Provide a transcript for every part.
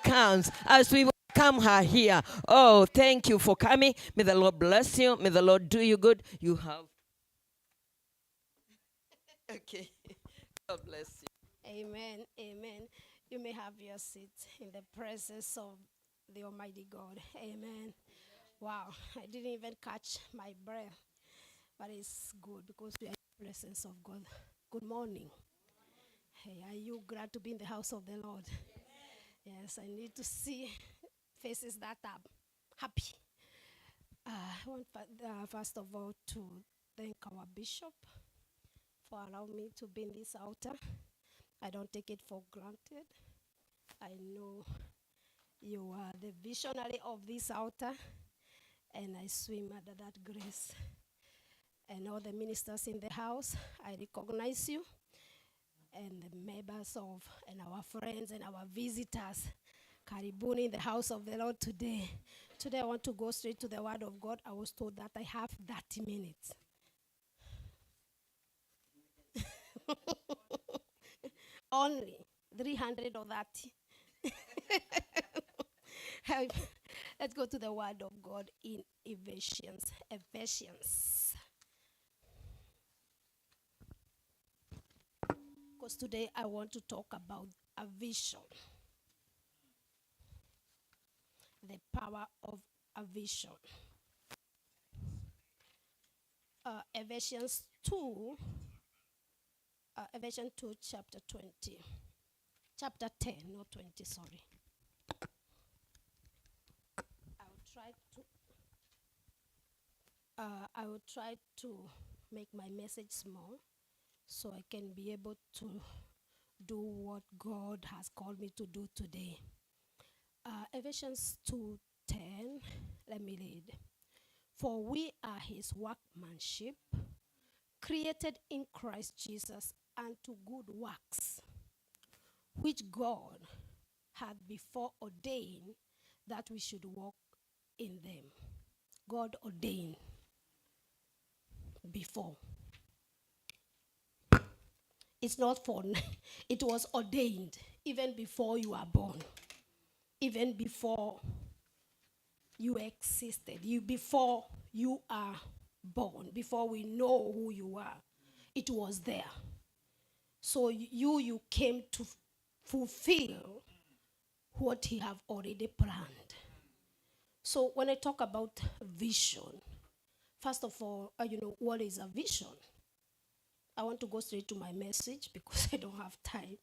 comes as we welcome her here. Oh, thank you for coming. May the Lord bless you. May the Lord do you good. You have. Okay. God bless you. Amen. Amen. You may have your seat in the presence of the Almighty God. Amen. Wow. I didn't even catch my breath, but it's good because we are in the presence of God. Good morning. Hey, are you glad to be in the house of the Lord? Yes, I need to see faces that are happy. I want first of all to thank our bishop for allowing me to be in this altar. I don't take it for granted. I know you are the visionary of this altar, and I swim under that grace. And all the ministers in the house, I recognize you, and the members of, and our friends and our visitors. Karibuni in the house of the Lord today. Today I want to go straight to the word of God. I was told that I have 30 minutes. Only 300 or 30. Let's go to the word of God in Ephesians. Because today I want to talk about a vision. The power of a vision. Ephesians 2, chapter 20. Chapter 10, not 20, sorry. I will try to make my message small so I can be able to do what God has called me to do today. Ephesians 2:10, let me read. For we are his workmanship, created in Christ Jesus unto good works, which God had before ordained that we should walk in them. God ordained before. It's not for, it was ordained even before you are born, even before you existed, before you are born, before we know who you are, it was there. So you came to fulfill what he have already planned. So when I talk about vision, first of all, what is a vision? I want to go straight to my message because I don't have time.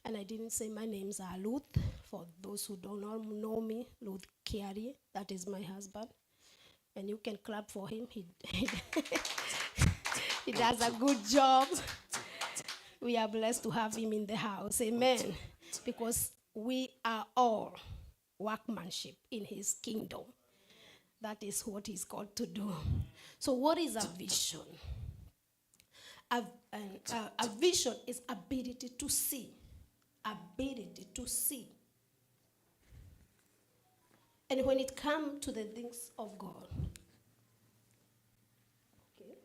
And I didn't say my name's RUTH. For those who don't know me, RUTH Kiari, that is my husband. And you can clap for him. He does a good job. We are blessed to have him in the house. Amen. Because we are all workmanship in his kingdom. That is what he's called to do. So what is a vision? A vision is ability to see. Ability to see. And when it comes to the things of God, okay.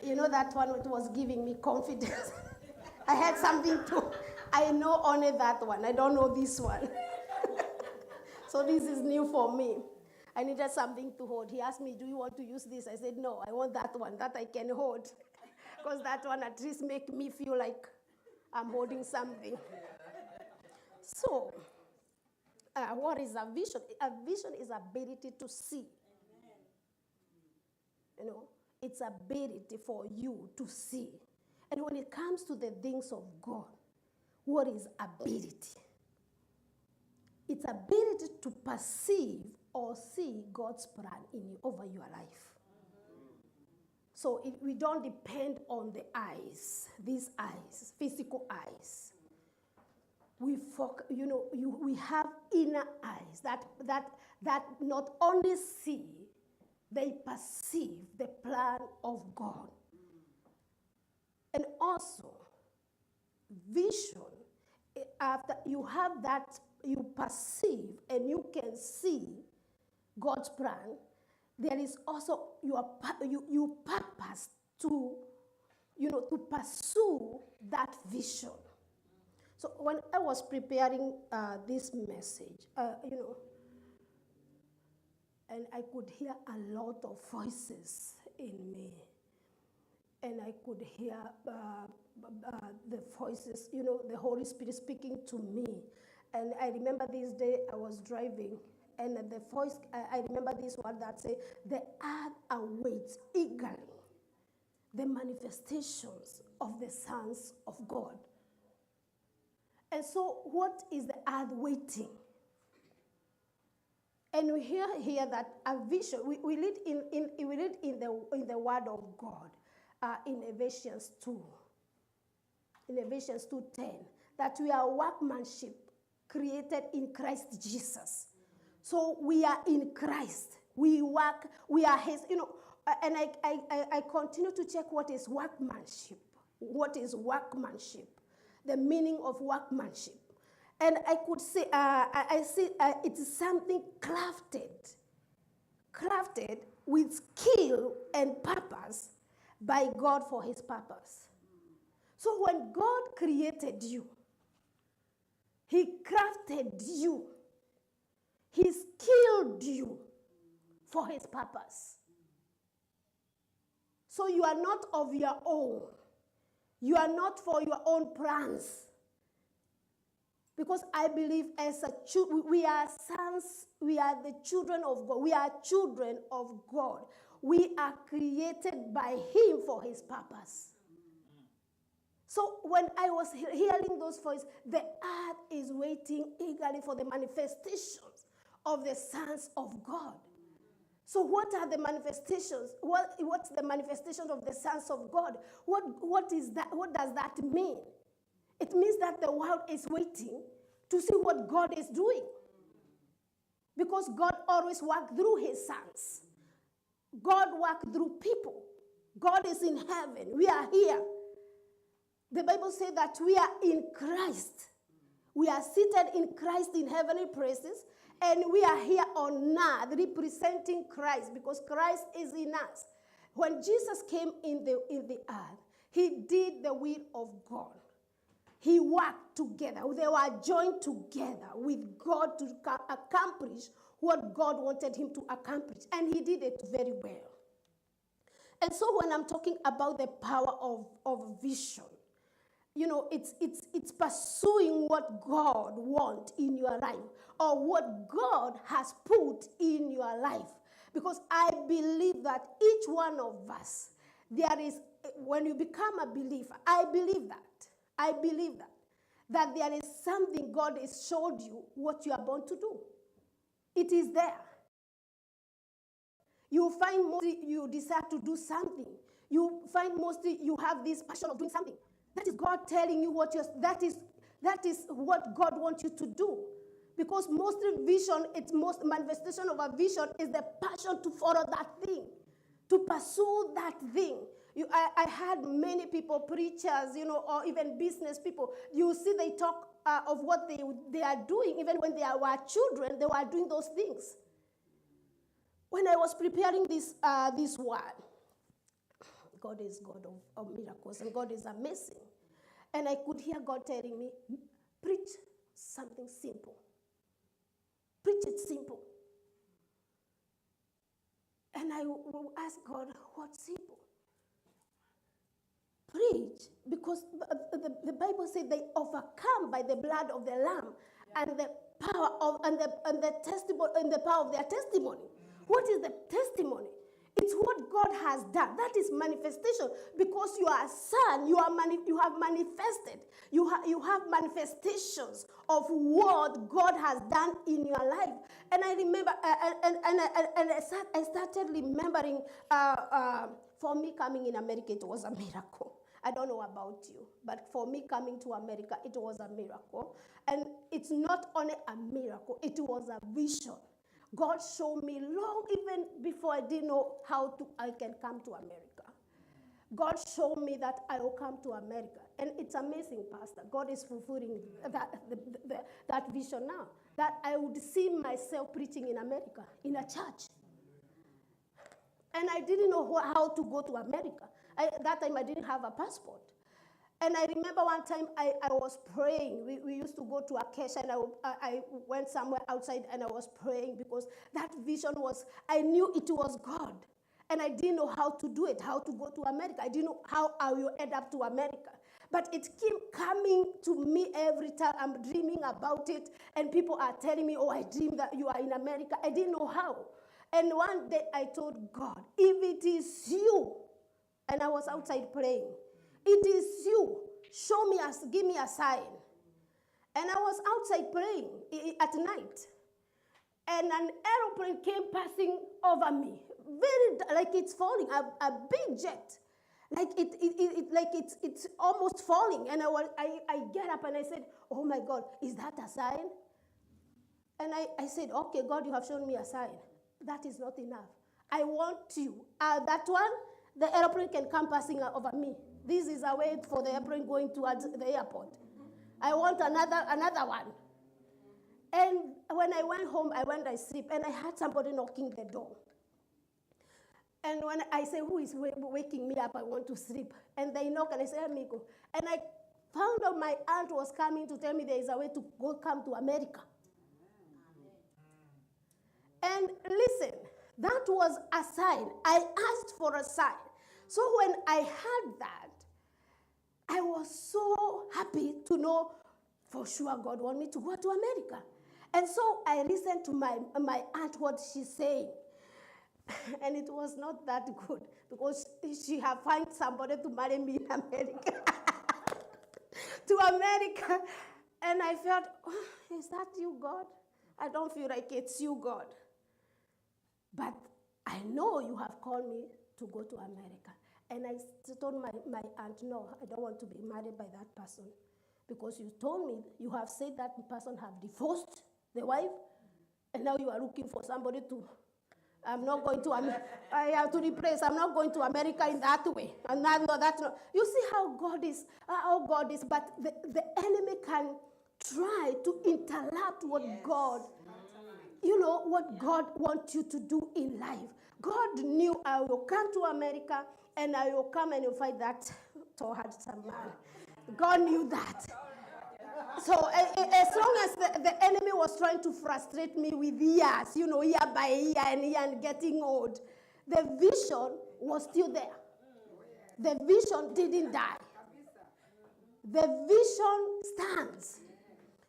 You know that one it was giving me confidence. I had something I know only that one. I don't know this one. So this is new for me. I needed something to hold. He asked me, do you want to use this? I said, no, I want that one that I can hold. Because that one at least make me feel like I'm holding something. So, what is a vision? A vision is ability to see. It's ability for you to see. And when it comes to the things of God, what is ability? It's ability to perceive or see God's plan over your life. So we don't depend on the eyes, these eyes, physical eyes. We have inner eyes that not only see, they perceive the plan of God. And also, vision, after you have that, you perceive and you can see God's plan, there is also you purpose to, to pursue that vision. So when I was preparing this message, and I could hear a lot of voices in me. And I could hear the voices, the Holy Spirit speaking to me. And I remember this day I was driving, and the voice, I remember this word that said, the earth awaits eagerly the manifestations of the sons of God. And so what is the earth waiting? And we hear here that a vision, we read in the word of God, in Ephesians 2, in Ephesians 2:10, that we are workmanship created in Christ Jesus. So we are in Christ. We work, we are his, and I continue to check what is workmanship. What is workmanship? The meaning of workmanship. And I could say, I see it is something crafted with skill and purpose by God for his purpose. So when God created you, he crafted you, he skilled you for his purpose. So you are not of your own. You are not for your own plans. Because I believe we are sons, we are the children of God. We are children of God. We are created by him for his purpose. So when I was hearing those voices, the earth is waiting eagerly for the manifestations of the sons of God. So what are the manifestations? What's the manifestation of the sons of God? What is that? What does that mean? It means that the world is waiting to see what God is doing. Because God always works through his sons. God works through people. God is in heaven. We are here. The Bible says that we are in Christ. We are seated in Christ in heavenly places, and we are here on earth representing Christ because Christ is in us. When Jesus came in the earth, he did the will of God. He worked together. They were joined together with God to accomplish what God wanted him to accomplish. And he did it very well. And so when I'm talking about the power of vision, it's pursuing what God wants in your life or what God has put in your life. Because I believe that each one of us, when you become a believer, I believe that there is something God has showed you what you are born to do. It is there. You find mostly you desire to do something. You find mostly you have this passion of doing something. That is God telling you that is what God wants you to do. Because mostly most manifestation of a vision is the passion to follow that thing, to pursue that thing. I had many people, preachers, or even business people. You see, they talk of what they are doing. Even when they were children, they were doing those things. When I was preparing this word, God is God of miracles, and God is amazing. And I could hear God telling me, preach something simple. Preach it simple. And I will ask God, what's simple? Preach, because the Bible says they overcome by the blood of the Lamb and the power of and the testimony and the power of their testimony. What is the testimony? It's what God has done. That is manifestation. Because you are a son, you have manifested. You have manifestations of what God has done in your life. And I remember, I started remembering. For me, coming in America, it was a miracle. I don't know about you, but for me, coming to America, it was a miracle. And it's not only a miracle; it was a vision. God showed me long, even before I didn't know I can come to America. God showed me that I will come to America. And it's amazing, Pastor. God is fulfilling that vision now. That I would see myself preaching in America, in a church. And I didn't know how to go to America. That time I didn't have a passport. And I remember one time I was praying. We used to go to Acacia, and I went somewhere outside and I was praying because that vision was, I knew it was God. And I didn't know how to do it, how to go to America. I didn't know how I will end up to America. But it kept coming to me every time. I'm dreaming about it, and people are telling me, oh, I dream that you are in America. I didn't know how. And one day I told God, if it is you, and I was outside praying, it is you, show me, give me a sign. And I was outside praying at night, and an aeroplane came passing over me, very, like it's falling, a big jet. Like it's almost falling. And I get up and I said, oh my God, is that a sign? And I said, okay, God, you have shown me a sign. That is not enough. I want you. That one, the airplane can come passing over me. This is a way for the airplane going towards the airport. I want another one. And when I went home, I went to sleep, and I had somebody knocking the door. And when I say, who is waking me up? I want to sleep. And they knock, and I say, amigo. And I found out my aunt was coming to tell me there is a way to come to America. And listen, that was a sign. I asked for a sign. So when I heard that, I was so happy to know for sure God wanted me to go to America. And so I listened to my aunt, what she's saying. And it was not that good because she had found somebody to marry me in America. To America. And I felt, oh, is that you, God? I don't feel like it's you, God. But I know you have called me to go to America. And I told my aunt, no, I don't want to be married by that person. Because you told me, you have said that person have divorced the wife, and now you are looking for somebody to, I'm not going to, I have to replace, I'm not going to America in that way. And no, that's not. You see how God is, but the enemy can try to interrupt what God, what God wants you to do in life. God knew I will come to America, and I will come and fight that tall, handsome man. God knew that. So as long as the enemy was trying to frustrate me with years, year by year and getting old, the vision was still there. The vision didn't die. The vision stands.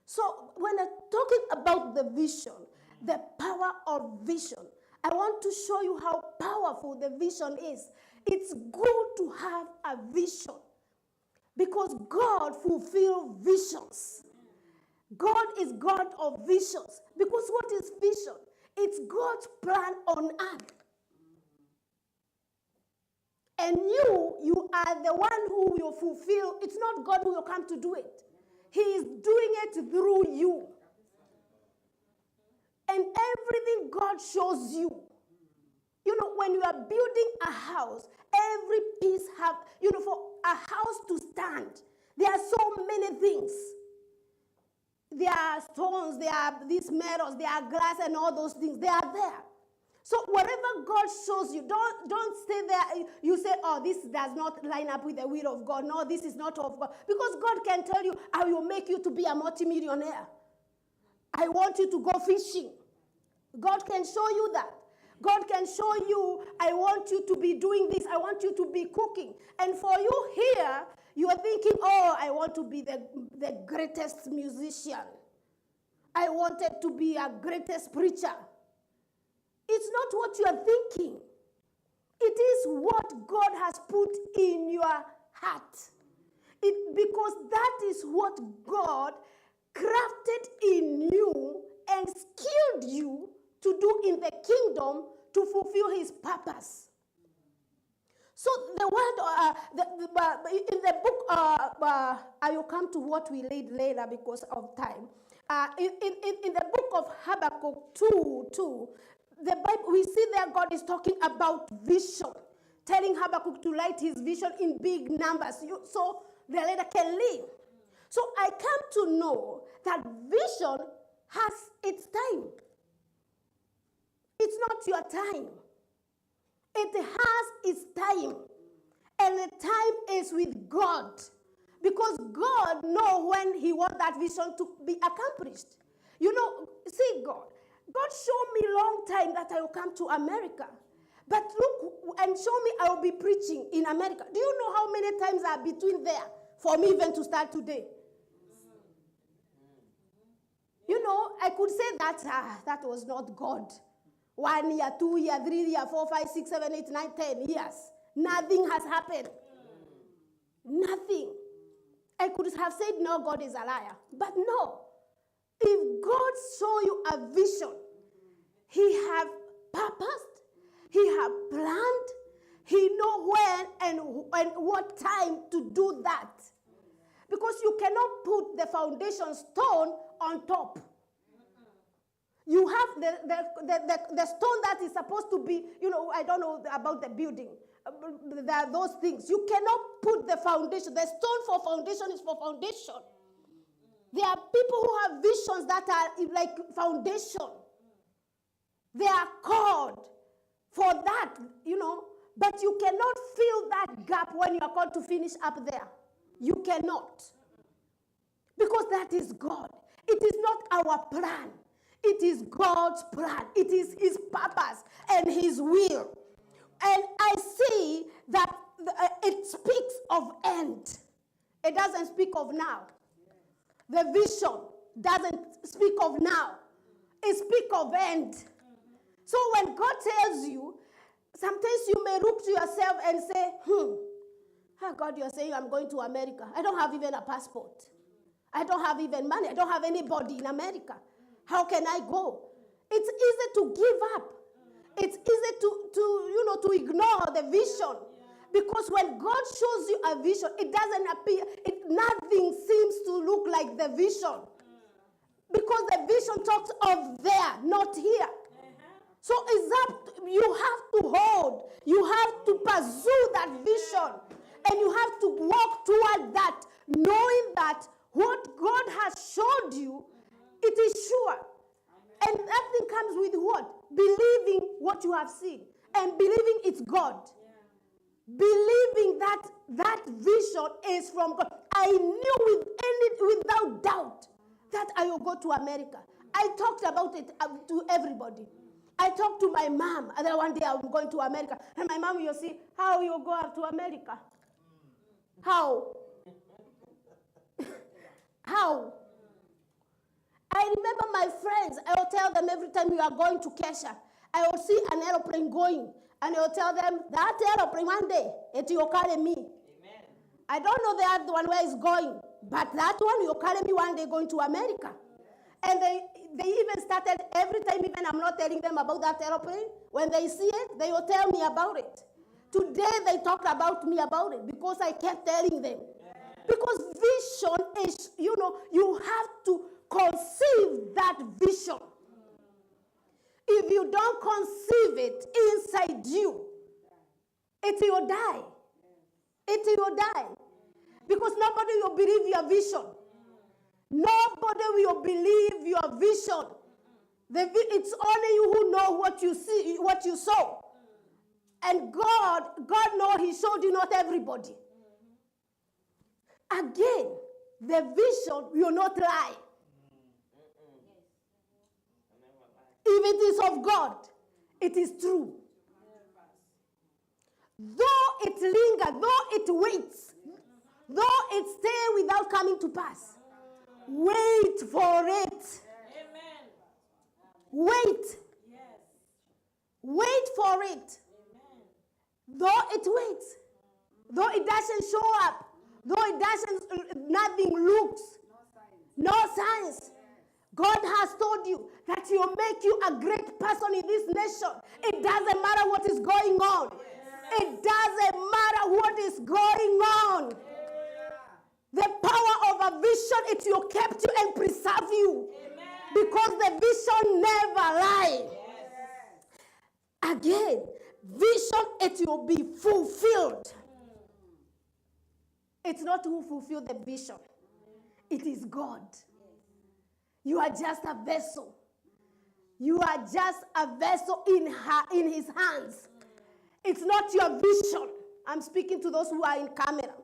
So when I'm talking about the vision, the power of vision, I want to show you how powerful the vision is. It's good to have a vision because God fulfills visions. God is God of visions. Because what is vision? It's God's plan on earth. And you are the one who will fulfill. It's not God who will come to do it. He is doing it through you. And everything God shows you. When you are building a house, every piece have, for a house to stand, there are so many things. There are stones, there are these metals, there are glass and all those things. They are there. So whatever God shows you, don't stay there. You say, oh, this does not line up with the will of God. No, this is not of God. Because God can tell you, I will make you to be a multimillionaire. I want you to go fishing. God can show you that. God can show you, I want you to be doing this. I want you to be cooking. And for you here, you are thinking, oh, I want to be the greatest musician. I wanted to be a greatest preacher. It's not what you are thinking. It is what God has put in your heart. Because that is what God crafted in you and skilled you to do in the kingdom to fulfill his purpose. So the word, in the book, I will come to what we read later because of time. In the book of Habakkuk 2, the Bible, we see there God is talking about vision, telling Habakkuk to write his vision in big numbers so the leader can live. So I come to know that vision has its time. It's not your time. It has its time. And the time is with God. Because God knows when he wants that vision to be accomplished. You know, see God. God showed me long time that I will come to America. But look, and show me I will be preaching in America. Do you know how many times are between there for me even to start today? You know, I could say that was not God. 1 year, 2 year, 3 year, 4, 5, 6, 7, 8, 9, 10 years. Nothing has happened. Nothing. I could have said, no, God is a liar. But no. If God saw you a vision, he have purposed, he have planned, he know when and what time to do that. Because you cannot put the foundation stone on top. You have the stone that is supposed to be, you know, I don't know about the building. There are those things. You cannot put the foundation. The stone for foundation is for foundation. There are people who have visions that are like foundation. They are called for that, you know. But you cannot fill that gap when you are called to finish up there. You cannot. Because that is God. It is not our plan. It is God's plan. It is his purpose and his will. And I see that it speaks of end. It doesn't speak of now. The vision doesn't speak of now. It speaks of end. So when God tells you, sometimes you may look to yourself and say, oh God, you're saying I'm going to America. I don't have even a passport. I don't have even money. I don't have anybody in America. How can I go? It's easy to give up. It's easy to ignore the vision. Because when God shows you a vision, it doesn't appear, nothing seems to look like the vision. Because the vision talks of there, not here. So it's up, you have to hold, you have to pursue that vision. And you have to walk toward that, knowing that what God has showed you, it is sure. And that thing comes with what? Believing what you have seen. And believing it's God. Believing that that vision is from God. I knew without doubt that I will go to America. I talked about it to everybody. I talked to my mom, and then one day I'm going to America. And my mom, you see, how you go up to America? How? How? I remember my friends, I will tell them every time we are going to Kesha, I will see an aeroplane going, and I will tell them, that aeroplane one day, it will carry me. Amen. I don't know the other one where it's going, but that one will carry me one day going to America. And they even started, every time even I'm not telling them about that aeroplane, when they see it, they will tell me about it. Today they talked about me about it because I kept telling them. Because vision is, you have to conceive that vision. If you don't conceive it inside you, it will die. It will die. Because nobody will believe your vision. Nobody will believe your vision. It's only you who know what you see, what you saw. And God knows he showed you, not everybody. Again, the vision will not lie. If it is of God, it is true. Though it lingers, though it waits, though it stays without coming to pass, wait for it. Amen. Wait. Yes. Wait for it. Amen. Though it waits, though it doesn't show up, though it doesn't, nothing looks, no signs. God has told you that he will make you a great person in this nation. It doesn't matter what is going on. It doesn't matter what is going on. The power of a vision, it will keep you and preserve you. Because the vision never lies. Again, vision, it will be fulfilled. It's not who fulfilled the vision. It is God. You are just a vessel. You are just a vessel in his hands. It's not your vision. I'm speaking to those who are in camera.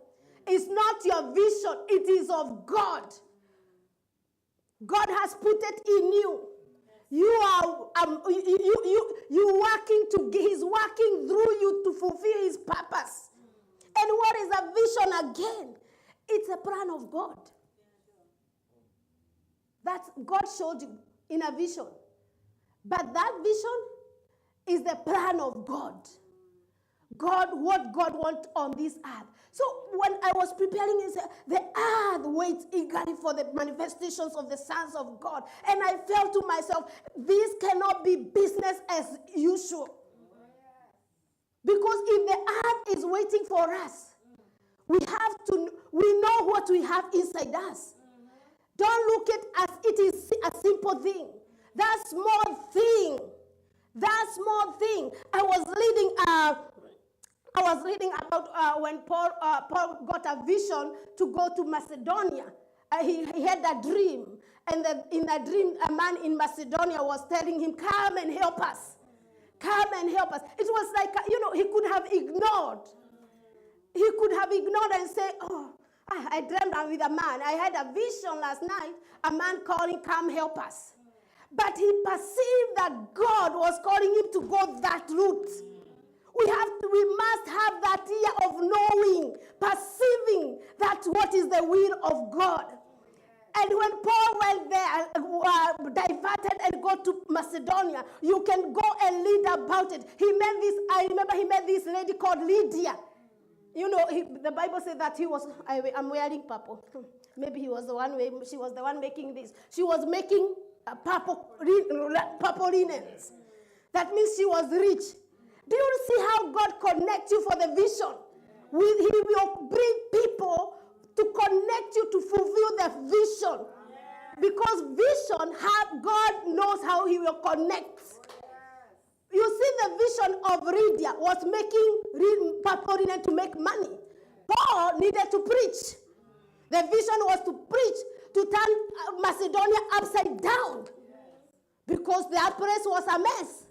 It's not your vision. It is of God. God has put it in you. You are you working to. He's working through you to fulfill His purpose. And what is a vision again? It's a plan of God. That's God showed you in a vision. But that vision is the plan of God. God, what God wants on this earth. So when I was preparing, he said, the earth waits eagerly for the manifestations of the sons of God. And I felt to myself, this cannot be business as usual. Because if the earth is waiting for us, we know what we have inside us. Don't look at it as it is a simple thing. That small thing. I was reading about when Paul got a vision to go to Macedonia. He had a dream. And in that dream, a man in Macedonia was telling him, come and help us. Come and help us. It was like, he could have ignored. He could have ignored and say, I dreamed with a man. I had a vision last night, a man calling, come help us. But he perceived that God was calling him to go that route. We must have that ear of knowing, perceiving that what is the will of God. And when Paul went there, diverted and go to Macedonia, you can go and read about it. I remember he met this lady called Lydia. The Bible said that I'm wearing purple. Maybe she was the one making this. She was making purple linens. That means she was rich. Do you see how God connects you for the vision? He will bring people to connect you to fulfill the vision. Because vision, God knows how He will connect. You see, the vision of Lydia was making purple linen to make money. Paul needed to preach. The vision was to preach, to turn Macedonia upside down. Because their place was a mess.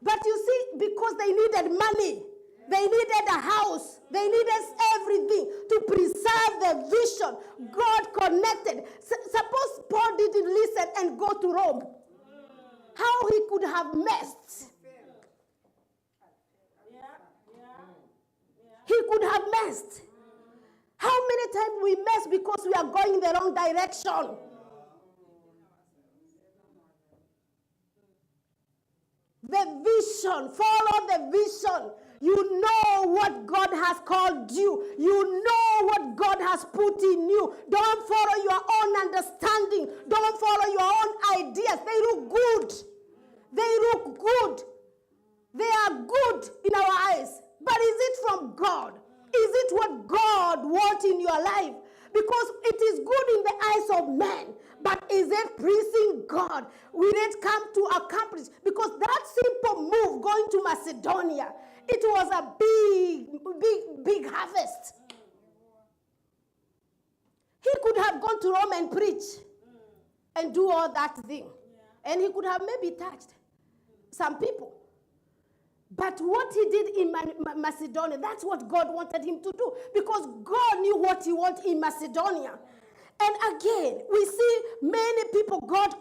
But you see, because they needed money, they needed a house, they needed everything to preserve the vision. God connected. Suppose Paul didn't listen and go to Rome. How he could have messed. He could have messed. How many times we mess because we are going the wrong direction? The vision, follow the vision. You know what God has called you. You know what God has put in you. Don't follow your own understanding. Don't follow your own ideas. They look good. They look good. They are good in our eyes. But is it from God? Is it what God wants in your life? Because it is good in the eyes of men. But is it pleasing God? Will it come to accomplish? Because that simple move going to Macedonia, it was a big harvest. He could have gone to Rome and preach and do all that thing. And he could have maybe touched some people. But what he did in Macedonia, that's what God wanted him to do. Because God knew what he wanted in Macedonia. And again, we see many people, God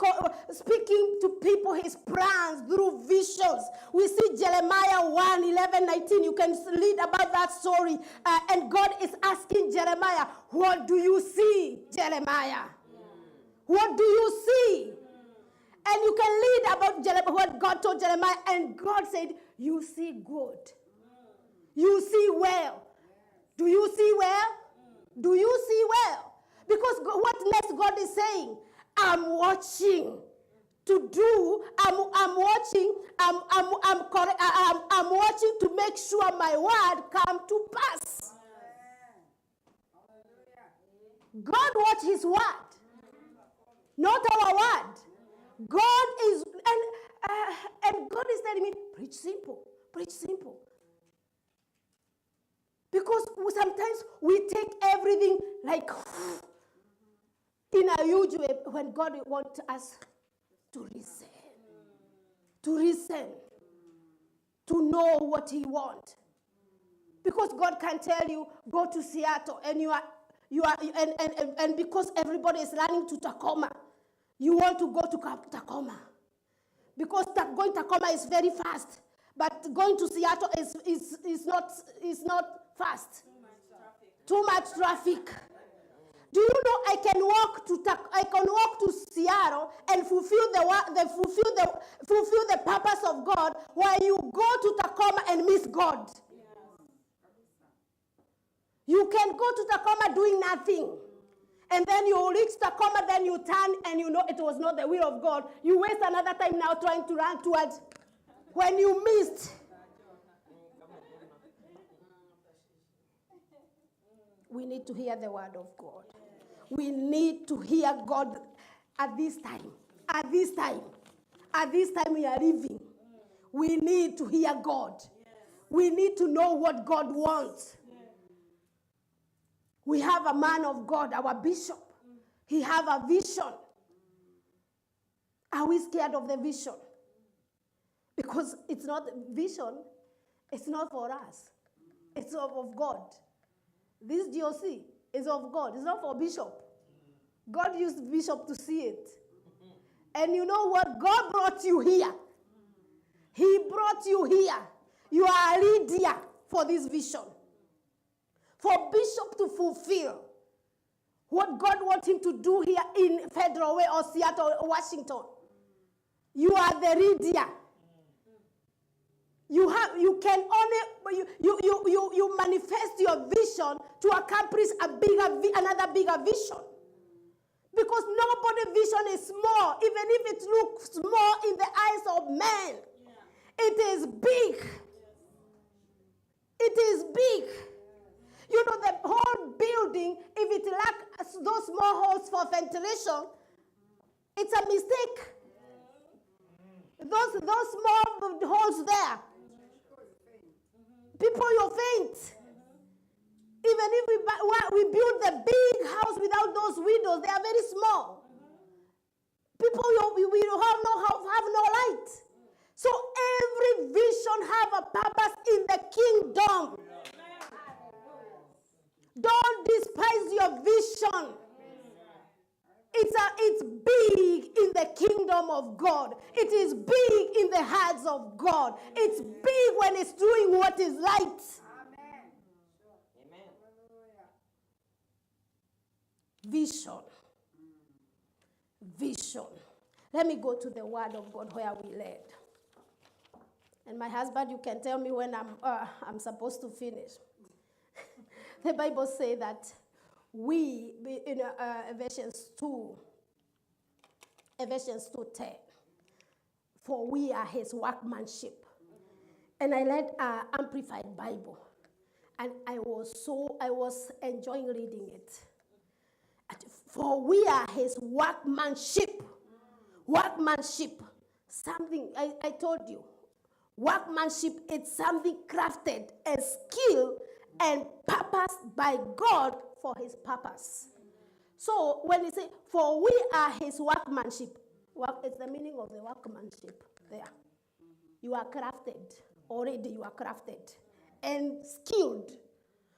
speaking to people his plans through visions. We see Jeremiah 1, 11, 19. You can read about that story. And God is asking Jeremiah, what do you see, Jeremiah? What do you see? And you can read about what God told Jeremiah. And God said, you see good. You see well. Do you see well? Do you see well? Because what next God is saying, I'm watching to do, I'm watching to make sure my word come to pass. God watch his word, not our word. God is, and God is telling me, preach simple, preach simple. Because sometimes we take everything like in a huge way when God wants us to listen, to know what he wants. Because God can tell you, go to Seattle, and and because everybody is running to Tacoma, you want to go to Tacoma. Because going to Tacoma is very fast, but going to Seattle is not fast. Too much traffic. Do you know I can walk to Seattle and fulfill the purpose of God, while you go to Tacoma and miss God. You can go to Tacoma doing nothing. And then you reach Tacoma, then you turn and you know it was not the will of God. You waste another time now trying to run towards when you missed. We need to hear the word of God. We need to hear God at this time. At this time we are living. We need to hear God. We need to know what God wants. We have a man of God, our bishop. He have a vision. Are we scared of the vision? Because it's not vision. It's not for us. It's of God. This GOC is of God. It's not for bishop. God used bishop to see it. And you know what? God brought you here. He brought you here. You are a leader for this vision. For bishop to fulfill what God wants him to do here in Federal Way or Seattle or Washington. You are the leader. You can only you manifest your vision to accomplish another bigger vision. Because nobody's vision is small, even if it looks small in the eyes of man. It is big. It is big. You know, the whole building, if it lacks those small holes for ventilation, it's a mistake. Those small holes there, people will faint. Even if we build the big house without those windows, they are very small. People will have no light. So every vision have a purpose in the kingdom. Don't despise your vision. It's big in the kingdom of God. It is big in the hearts of God. It's big when it's doing what is right. Amen. Vision. Vision. Let me go to the word of God where we led. And my husband, you can tell me when I'm supposed to finish. The Bible says that we, in Ephesians 2:10, for we are his workmanship. And I read Amplified Bible. And I was enjoying reading it. For we are his workmanship. Workmanship. Something, I told you. Workmanship is something crafted and skilled and purposed by God for his purpose. So when he say, for we are his workmanship, it's the meaning of the workmanship there. You are crafted. Already you are crafted and skilled.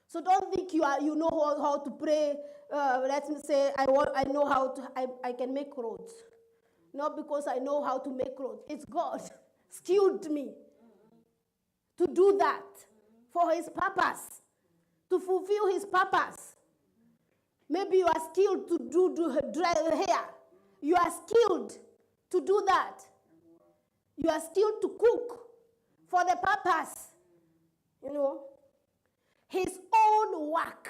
So don't think you know how to pray. Let me say, I can make roads. Not because I know how to make roads. It's God skilled me to do that for his purpose, to fulfill his purpose. Maybe you are skilled to do dry hair. You are skilled to do that. You are skilled to cook for the purpose. You know, his own work.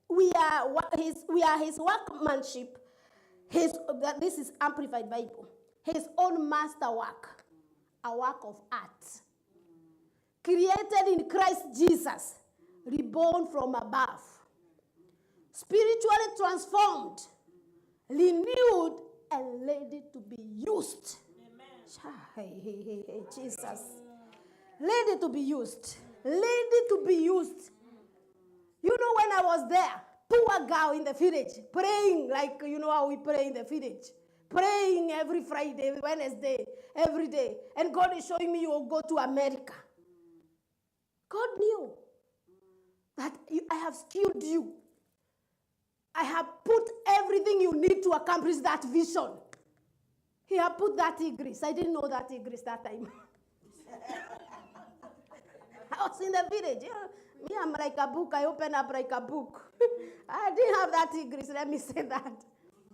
We are his workmanship. This is Amplified Bible. His own masterwork, a work of art, created in Christ Jesus, reborn from above, spiritually transformed, renewed, and ready to be used. Amen. Hey, Jesus. Ready to be used. Ready to be used. You know, when I was there, poor girl in the village, praying like, you know how we pray in the village. Praying every Friday, Wednesday, every day. And God is showing me you will go to America. God knew. that I have skilled you. I have put everything you need to accomplish that vision. He had put that Greece. I didn't know that Greece that time. I was in the village. Me, I'm like a book. I open up like a book. I didn't have that Greece, let me say that.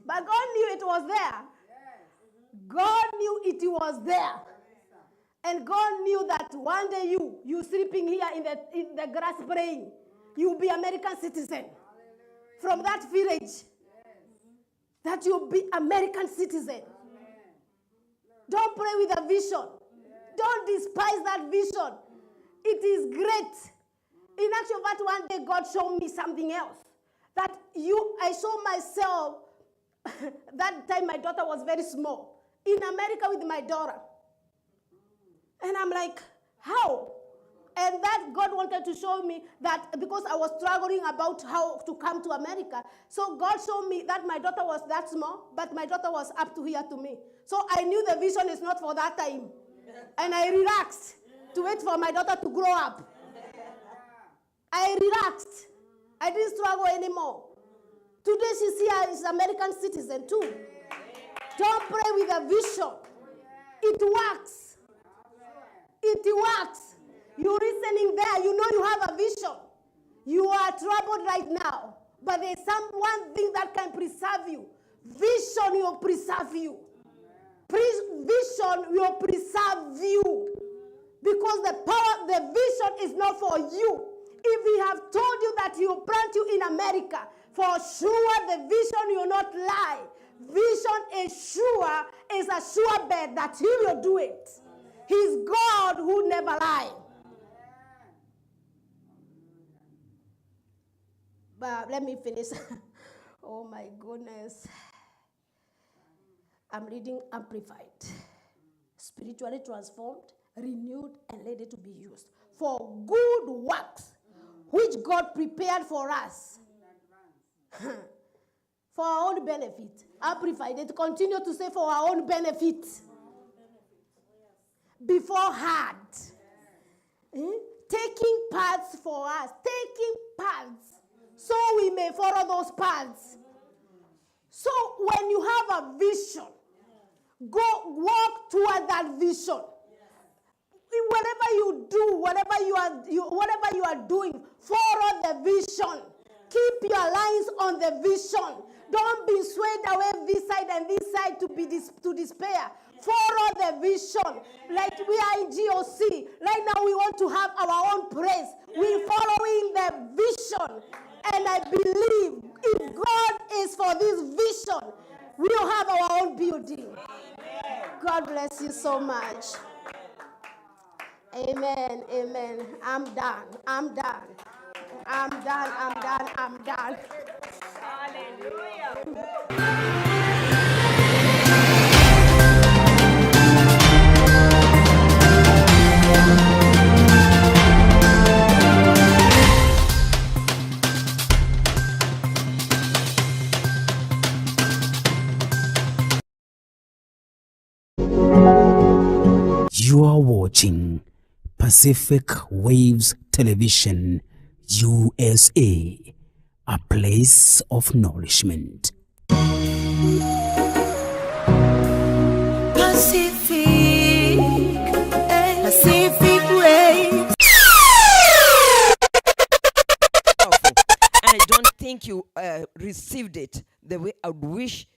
But God knew it was there. God knew it was there. And God knew that one day you sleeping here in the grass praying, you'll be American citizen. From that village, that you'll be American citizen. Don't pray with a vision. Don't despise that vision. It is great. In actual fact, one day God showed me something else. That I saw myself, that time my daughter was very small, in America with my daughter. And I'm like, how? And that God wanted to show me that because I was struggling about how to come to America. So God showed me that my daughter was that small, but my daughter was up to here to me. So I knew the vision is not for that time. And I relaxed to wait for my daughter to grow up. I relaxed. I didn't struggle anymore. Today she's here, she's an American citizen too. Don't pray with a vision. It works. It works. You're listening there. You know you have a vision. You are troubled right now. But there's one thing that can preserve you. Vision will preserve you. Vision will preserve you. Because the vision is not for you. If he have told you that he will plant you in America, for sure the vision will not lie. Vision is a sure bet that he will do it. He's God who never lies. But let me finish. Oh my goodness. I'm reading Amplified. Spiritually transformed, renewed, and ready to be used for good works, which God prepared for us. For our own benefit. Amplified. It continues to say for our own benefit. Beforehand. Taking paths for us. Taking paths. So we may follow those paths. So when you have a vision, walk toward that vision. Whatever you do, whatever you are doing, follow the vision. Keep your lines on the vision. Don't be swayed away this side and this side to despair. Follow the vision. Like we are in GOC. Right now we want to have our own praise. We're following the vision. And I believe if God is for this vision, we'll have our own building. God bless you so much. Amen. Amen. I'm done. I'm done. I'm done. I'm done. I'm done. Hallelujah. You are watching Pacific Waves Television, USA, a place of nourishment. Pacific Waves. And I don't think you received it the way I would wish